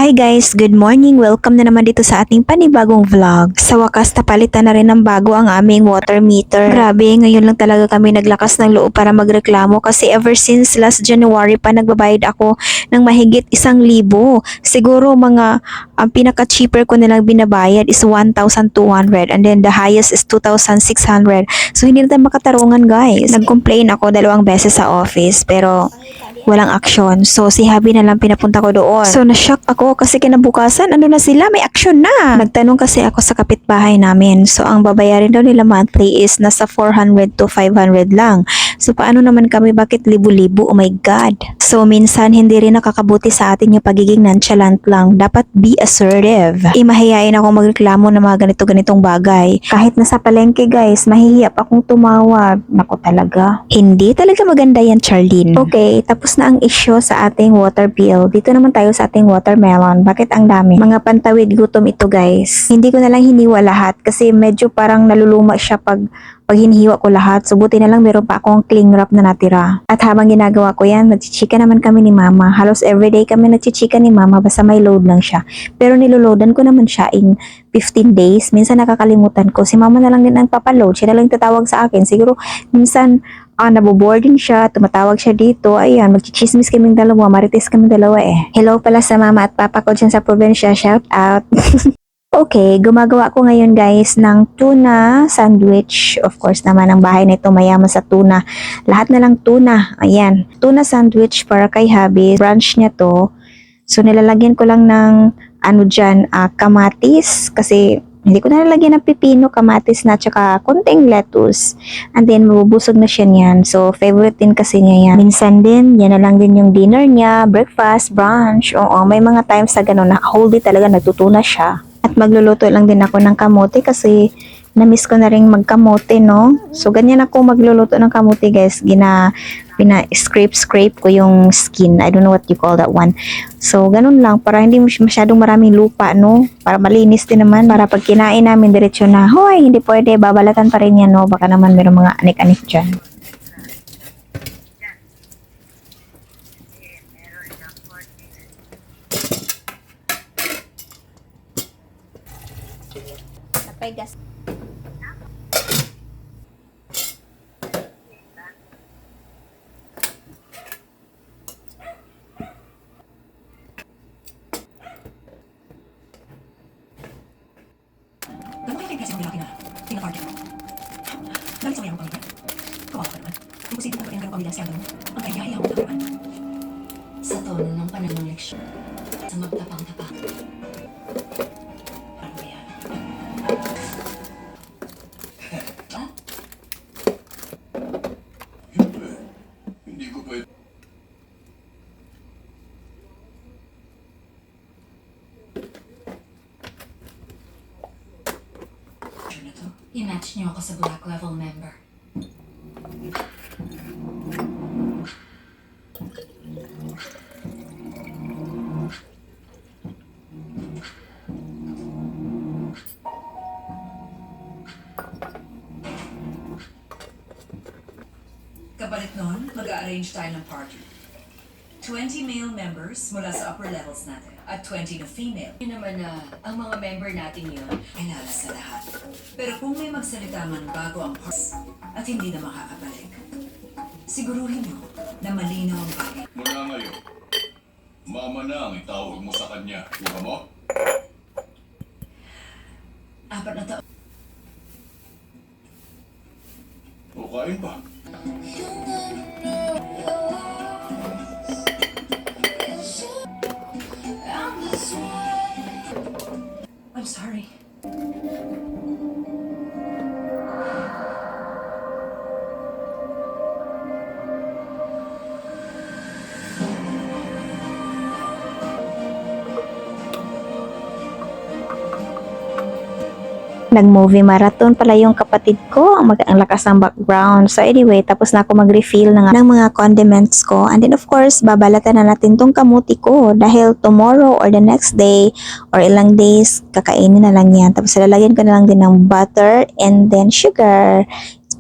Hi guys, good morning. Welcome na naman dito sa ating panibagong vlog. Sa wakas, napalitan na rin ng bago ang aming water meter. Grabe, ngayon lang talaga kami naglakas ng loob para magreklamo kasi ever since last January pa nagbabayad ako ng mahigit 1,000. Siguro mga ang pinaka-cheaper ko nilang binabayad is 1,200 and then the highest is 2,600. So hindi na tayo makatarungan guys. Nag-complain ako 2 beses sa office pero walang aksyon. So, si Habi na lang pinapunta ko doon. So, na-shock ako kasi kinabukasan, ano na sila, may aksyon na. Nagtanong kasi ako sa kapitbahay namin. So, ang babayarin daw nila monthly is nasa 400 to 500 lang. So, paano naman kami? Bakit libo-libo? Oh my God. So, minsan, hindi rin nakakabuti sa atin yung pagiging nonchalant lang. Dapat be assertive. Mahihiyain ako magreklamo ng mga ganito-ganitong bagay. Kahit nasa palengke, guys, mahihiyap akong tumawag. Nako talaga. Hindi talaga maganda yan, Charlene. Okay, tapos na ang issue sa ating water bill. Dito naman tayo sa ating watermelon. Bakit ang dami? Mga pantawid gutom ito, guys. Hindi ko na lang hiniwa lahat kasi medyo parang naluluma siya pag hinihiwa ko lahat. So, buti na lang meron pa akong cling wrap na natira. At habang ginagawa ko yan, nagchichika naman kami ni Mama. Halos everyday kami nagchichika ni Mama basta may load lang siya. Pero niloloadan ko naman siya in 15 days. Minsan nakakalimutan ko. Si Mama na lang din ang papaload. Siya na lang tatawag sa akin. Siguro, minsan, naboboarding siya, tumatawag siya dito, ayan, magchichismis kaming dalawa, marites kaming dalawa eh. Hello pala sa mama at papa ko dyan sa probinsya, shout out. Okay, gumagawa ko ngayon guys ng tuna sandwich. Of course naman ang bahay na ito mayaman sa tuna. Lahat na lang tuna, ayan, tuna sandwich para kay Habi, brunch niya to. So nilalagyan ko lang ng kamatis kasi hindi ko nalalagyan ng pipino, kamatis na, tsaka konting lettuce. And then, mabubusog na siya niyan. So, favorite din kasi niya yan. Minsan din, yan na lang din yung dinner niya, breakfast, brunch. Oo, may mga times na gano'n na whole day talaga nagtutuna siya. At magluluto lang din ako ng kamote kasi na-miss ko na rin magkamote, no? So, ganyan ako magluluto ng kamote, guys. Scrape ko yung skin. I don't know what you call that one. So, ganun lang. Para hindi masyadong maraming lupa, no? Para malinis din naman. Para pag kinain namin, diretsyo na, hoy, hindi pwede. Babalatan pa rin yan, no? Baka naman mayroong mga anik-anik dyan. Tapay gas. Kasi ang lalaki na pinaparty mo. Galit sa mayamang pamilya. Kawawa ka naman. Imposible kung ang ganong pamilya siya ganun. Ang kaya mo naman. Sa tono ng pananong leksyon. Sa magtapang-tapang. Parang ba yan? Ha? Hindi ko pwede. Na to. I-match niyo ako sa black level member. Kapalit nun, mag-a-arrange tayo ng party. 20 male members mula sa upper levels natin at 20 na female. Yun naman na ang mga member natin yun. Ay lalas sa lahat. Pero kung may magsalita man bago ang party at hindi na makakabalik, siguruhin nyo na malinaw ang bagay. Mula ngayon, mama na ang itawag mo sa kanya. Diba mo? 4 na taon. O kain pa. I'm sorry. Nag-movie marathon pala yung kapatid ko. Ang lakas ng background. So anyway, tapos na ako mag-refill ng mga condiments ko. And then of course, babalatan na natin tong kamuti ko. Dahil tomorrow or the next day or ilang days, kakainin na lang yan. Tapos lalagyan ko na lang din ng butter and then sugar.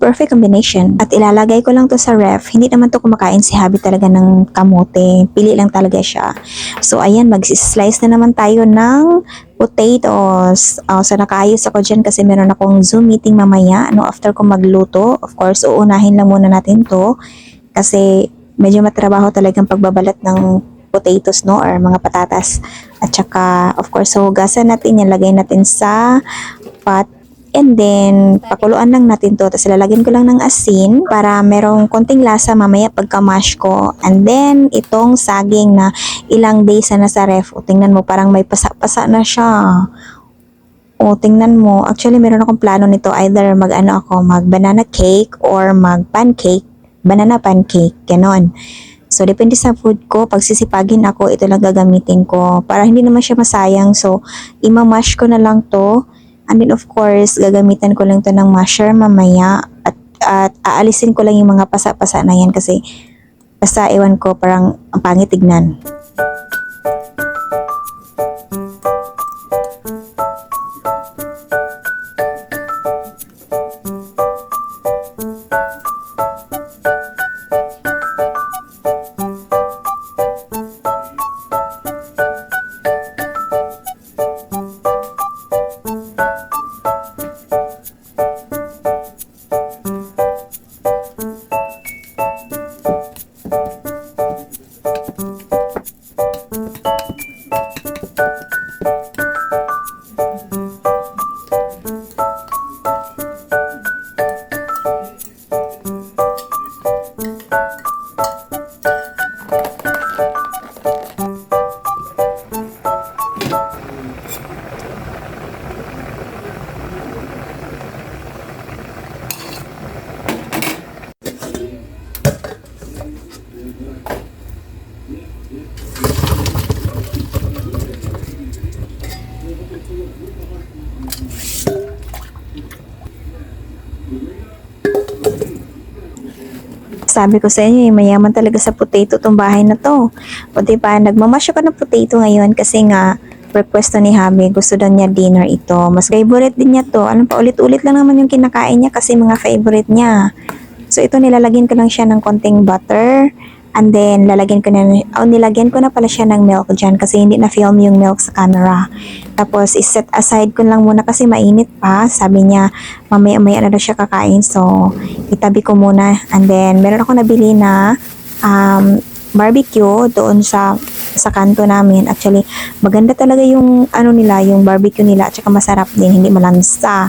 perfect combination. At ilalagay ko lang to sa ref. Hindi naman to kumakain si Habi talaga ng kamote. Pili lang talaga siya. So ayan, mag-slice na naman tayo ng potatoes. So nakaayos ako dyan kasi meron akong Zoom meeting mamaya. After ko magluto, of course, uunahin lang muna natin to. Kasi medyo matrabaho talagang pagbabalat ng potatoes, or mga patatas. At saka, of course, hugasan natin yan. Lagay natin sa pot. And then, pakuluan lang natin to. Tapos lalagyan ko lang ng asin para merong konting lasa mamaya pagka-mash ko. And then, itong saging na ilang days na nasa ref. Tingnan mo, parang may pasa-pasa na siya. Tingnan mo. Actually, meron akong plano nito. Either mag-banana cake or mag-pancake. Banana pancake. Ganon. So, depende sa food ko. Pag sisipagin ako, ito lang gagamitin ko. Para hindi naman siya masayang. So, imamash ko na lang to. And then of course, gagamitan ko lang to ng masher mamaya at aalisin ko lang yung mga pasa-pasa na yan kasi basta ewan ko parang ang pangit tignan. Sabi ko sa inyo, mayaman talaga sa potato tong bahay na to. O diba, nagmamash ako ng potato ngayon kasi nga, request ni Habi, gusto daw niya dinner ito. Mas favorite din niya to. Alam pa, ulit-ulit lang naman yung kinakain niya kasi mga favorite niya. So ito, nilalagyan ko lang siya ng konting butter. And then, nilagyan ko na pala siya ng milk dyan kasi hindi na-film yung milk sa camera. Tapos, iset aside ko lang muna kasi mainit pa. Sabi niya, mamaya-maya na daw siya kakain. So, itabi ko muna. And then, meron ako nabili na barbecue doon sa kanto namin. Actually, maganda talaga yung yung barbecue nila. At saka masarap din, hindi malansa.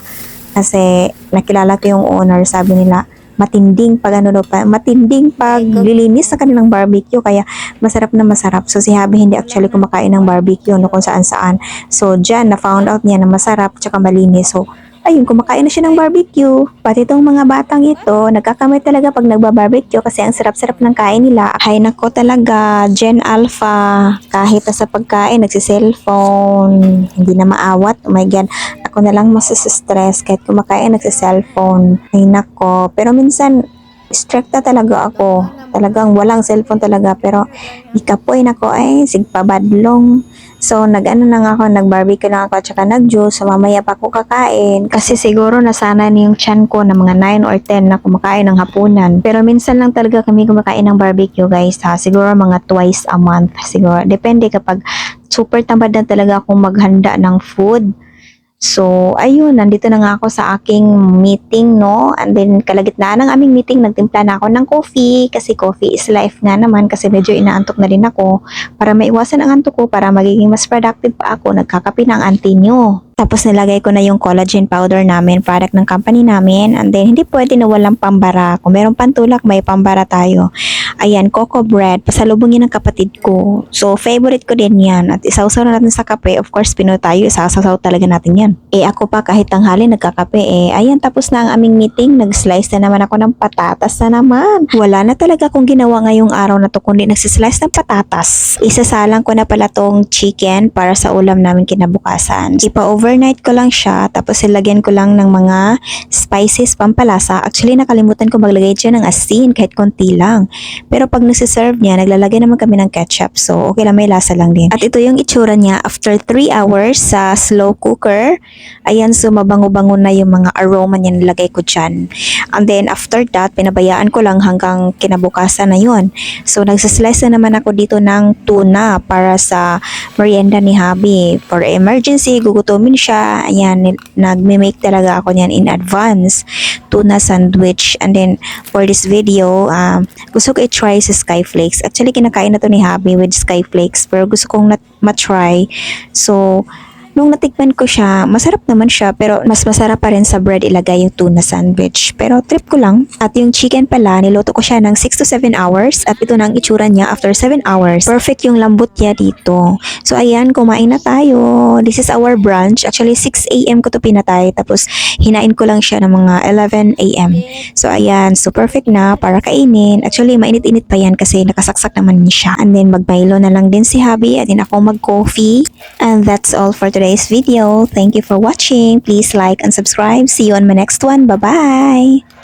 Kasi, nakilala ko yung owner. Sabi nila, matinding paglilinis sa kanilang barbecue kaya masarap na masarap. So si Habi hindi actually kumakain ng barbecue kung saan-saan. So dyan na found out niya na masarap tsaka malinis. So ayun, kumakain na siya ng barbecue. Pati itong mga batang ito, nagkakamay talaga pag nagba-barbecue kasi ang sarap-sarap ng kain nila. Hay nako talaga, Gen Alpha, kahit sa pagkain, nagsiselfone, hindi na maawat. Oh my God, ako na lang masistress kahit kumakain, nagsiselfone. Hay nako, pero minsan, stricta talaga ako. Talagang walang cellphone talaga, pero ikapoy nako ay sigpabadlong. So, nag-barbecue lang ako at saka nag-juice. So, mamaya pa ako kakain. Kasi siguro nasana na yung tiyan ko na mga 9 or 10 na kumakain ng hapunan. Pero minsan lang talaga kami kumakain ng barbecue, guys. Siguro mga twice a month. Siguro. Depende kapag super tamad na talaga akong maghanda ng food. So, ayun, nandito na nga ako sa aking meeting, no? And then, kalagitnaan ng aming meeting, nagtimpla na ako ng coffee kasi coffee is life nga naman kasi medyo inaantok na rin ako. Para maiwasan ang antok ko, para magiging mas productive pa ako, nagkakape ng auntie nyo. Tapos nilagay ko na yung collagen powder namin, product ng company namin. And then, hindi pwede na walang pambara. Kung meron pantulak, may pambara tayo. Ayan, cocoa bread. Pasalubungin ng kapatid ko. So, favorite ko din yan. At isawsaw na natin sa kape. Of course, Pinoy tayo. Isasasaw talaga natin yan. Ako pa kahit tanghali nagkakape. Ayan, tapos na ang aming meeting. Nag-slice na naman ako ng patatas na naman. Wala na talaga akong ginawa ngayong araw na to kundi nagsislice ng patatas. Isasalang ko na pala tong chicken para sa ulam namin kinabukasan. Ipa-overnight ko lang siya. Tapos ilagyan ko lang ng mga spices pampalasa. Actually, nakalimutan ko maglagay dyan ng asin kahit konti lang. Pero pag nagsiserve niya, naglalagay naman kami ng ketchup. So, okay lang, may lasa lang din. At ito yung itsura niya after 3 hours sa slow cooker. Ayan, so mabango-bango na yung mga aroma niya nilagay ko dyan. And then, after that, pinabayaan ko lang hanggang kinabukasan na yun. So, nagsaslice na naman ako dito ng tuna para sa merienda ni Habi. For emergency, gugutumin siya. Ayan, nagme-make talaga ako niyan in advance. Tuna sandwich. And then, for this video, gusto ko i-try sa Skyflakes. Actually, kinakain na to ni Habi with Skyflakes. Pero gusto kong matry. So, nung natikman ko siya, masarap naman siya, pero mas masarap pa rin sa bread ilagay yung tuna sandwich. Pero trip ko lang. At yung chicken pala, niluto ko siya ng 6 to 7 hours at ito na ang itsura niya after 7 hours. Perfect yung lambot niya dito. So ayan, kumain na tayo. This is our brunch. Actually, 6 a.m. ko to pinatay. Tapos hinain ko lang siya ng mga 11 a.m. So ayan, so perfect na para kainin. Actually, mainit-init pa yan kasi nakasaksak naman siya. And then mag-Milo na lang din si Habi at din ako mag-coffee. And that's all for today's video. Thank you for watching. Please like and subscribe. See you on my next one. Bye-bye!